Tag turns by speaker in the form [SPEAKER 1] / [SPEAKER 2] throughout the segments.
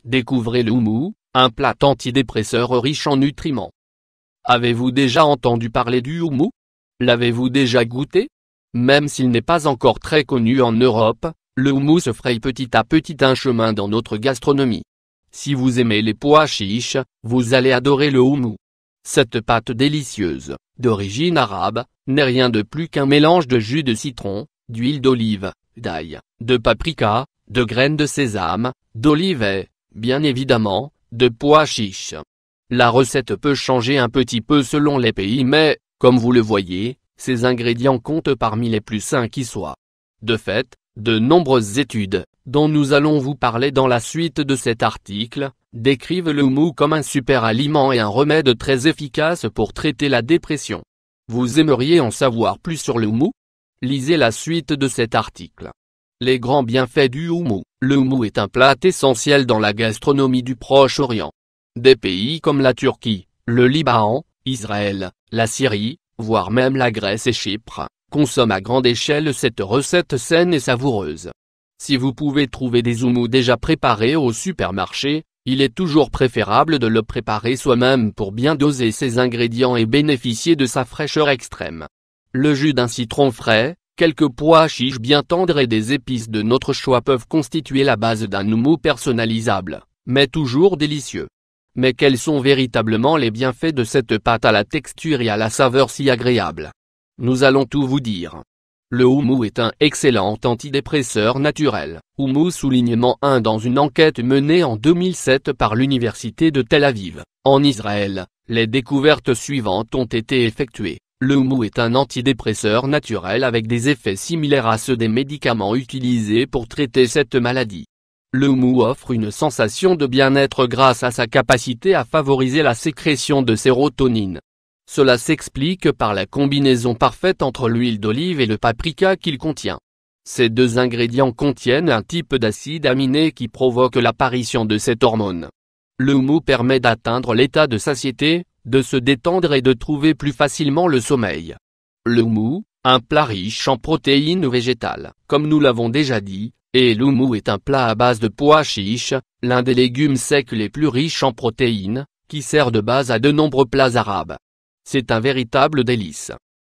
[SPEAKER 1] Découvrez le houmous, un plat antidépresseur riche en nutriments. Avez-vous déjà entendu parler du houmous? L'avez-vous déjà goûté? Même s'il n'est pas encore très connu en Europe, le houmous se fraye petit à petit un chemin dans notre gastronomie. Si vous aimez les pois chiches, vous allez adorer le houmous. Cette pâte délicieuse, d'origine arabe, n'est rien de plus qu'un mélange de jus de citron, d'huile d'olive, d'ail, de paprika, de graines de sésame, d'olive et, bien évidemment, de pois chiches. La recette peut changer un petit peu selon les pays mais, comme vous le voyez, ces ingrédients comptent parmi les plus sains qui soient. De fait, de nombreuses études, dont nous allons vous parler dans la suite de cet article, décrivent le houmous comme un super aliment et un remède très efficace pour traiter la dépression. Vous aimeriez en savoir plus sur le houmous? Lisez la suite de cet article. Les grands bienfaits du houmous. Le houmous est un plat essentiel dans la gastronomie du Proche-Orient. Des pays comme la Turquie, le Liban, Israël, la Syrie, voire même la Grèce et Chypre, consomment à grande échelle cette recette saine et savoureuse. Si vous pouvez trouver des houmous déjà préparés au supermarché, il est toujours préférable de le préparer soi-même pour bien doser ses ingrédients et bénéficier de sa fraîcheur extrême. Le jus d'un citron frais, quelques pois chiches bien tendres et des épices de notre choix peuvent constituer la base d'un houmous personnalisable, mais toujours délicieux. Mais quels sont véritablement les bienfaits de cette pâte à la texture et à la saveur si agréable? Nous allons tout vous dire. Le houmous est un excellent antidépresseur naturel. Houmous soulignement 1 dans une enquête menée en 2007 par l'université de Tel Aviv, en Israël, les découvertes suivantes ont été effectuées. Le houmous est un antidépresseur naturel avec des effets similaires à ceux des médicaments utilisés pour traiter cette maladie. Le houmous offre une sensation de bien-être grâce à sa capacité à favoriser la sécrétion de sérotonine. Cela s'explique par la combinaison parfaite entre l'huile d'olive et le paprika qu'il contient. Ces deux ingrédients contiennent un type d'acide aminé qui provoque l'apparition de cette hormone. Le houmous permet d'atteindre l'état de satiété, de se détendre et de trouver plus facilement le sommeil. Le houmous, un plat riche en protéines végétales, comme nous l'avons déjà dit, et le houmous est un plat à base de pois chiches, l'un des légumes secs les plus riches en protéines, qui sert de base à de nombreux plats arabes. C'est un véritable délice.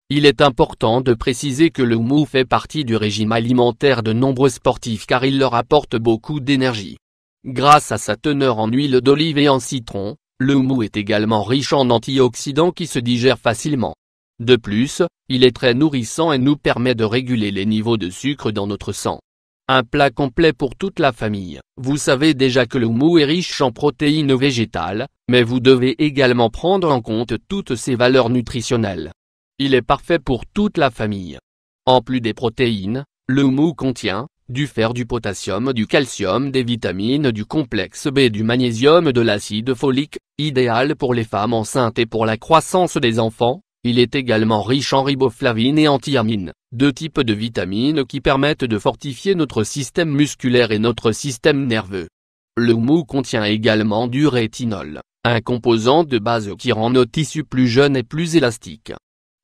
[SPEAKER 1] Il est important de préciser que le houmous fait partie du régime alimentaire de nombreux sportifs car il leur apporte beaucoup d'énergie. Grâce à sa teneur en huile d'olive et en citron, le houmous est également riche en antioxydants qui se digèrent facilement. De plus, il est très nourrissant et nous permet de réguler les niveaux de sucre dans notre sang. Un plat complet pour toute la famille. Vous savez déjà que le houmous est riche en protéines végétales, mais vous devez également prendre en compte toutes ses valeurs nutritionnelles. Il est parfait pour toute la famille. En plus des protéines, le houmous contient du fer, du potassium, du calcium, des vitamines, du complexe B, du magnésium, de l'acide folique, idéal pour les femmes enceintes et pour la croissance des enfants. Il est également riche en riboflavine et en thiamine, deux types de vitamines qui permettent de fortifier notre système musculaire et notre système nerveux. Le houmous contient également du rétinol, un composant de base qui rend nos tissus plus jeunes et plus élastiques.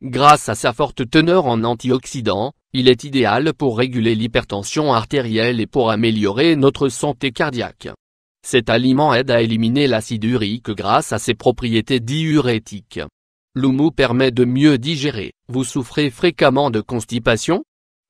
[SPEAKER 1] Grâce à sa forte teneur en antioxydants, il est idéal pour réguler l'hypertension artérielle et pour améliorer notre santé cardiaque. Cet aliment aide à éliminer l'acide urique grâce à ses propriétés diurétiques. Le houmous permet de mieux digérer. Vous souffrez fréquemment de constipation?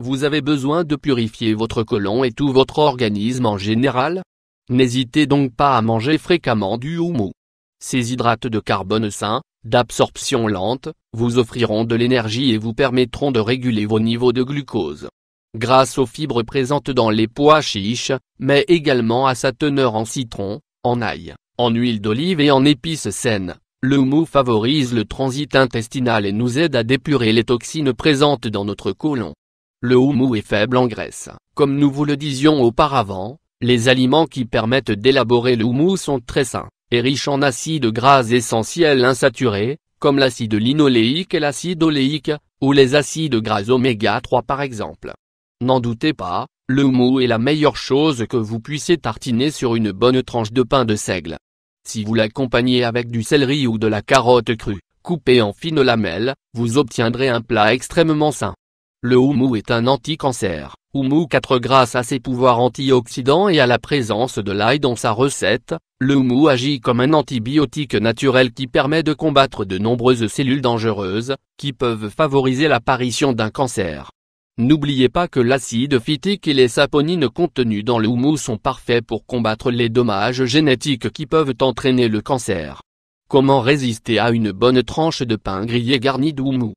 [SPEAKER 1] Vous avez besoin de purifier votre côlon et tout votre organisme en général? N'hésitez donc pas à manger fréquemment du houmous. Ces hydrates de carbone sains, d'absorption lente, vous offriront de l'énergie et vous permettront de réguler vos niveaux de glucose. Grâce aux fibres présentes dans les pois chiches, mais également à sa teneur en citron, en ail, en huile d'olive et en épices saines. Le houmous favorise le transit intestinal et nous aide à dépurer les toxines présentes dans notre côlon. Le houmous est faible en graisse. Comme nous vous le disions auparavant, les aliments qui permettent d'élaborer le houmous sont très sains, et riches en acides gras essentiels insaturés, comme l'acide linoléique et l'acide oléique, ou les acides gras oméga 3 par exemple. N'en doutez pas, le houmous est la meilleure chose que vous puissiez tartiner sur une bonne tranche de pain de seigle. Si vous l'accompagnez avec du céleri ou de la carotte crue, coupée en fines lamelles, vous obtiendrez un plat extrêmement sain. Le houmou est un anti-cancer. Houmou 4 grâce à ses pouvoirs antioxydants et à la présence de l'ail dans sa recette, le houmou agit comme un antibiotique naturel qui permet de combattre de nombreuses cellules dangereuses, qui peuvent favoriser l'apparition d'un cancer. N'oubliez pas que l'acide phytique et les saponines contenus dans le houmou sont parfaits pour combattre les dommages génétiques qui peuvent entraîner le cancer. Comment résister à une bonne tranche de pain grillé garni d'houmou?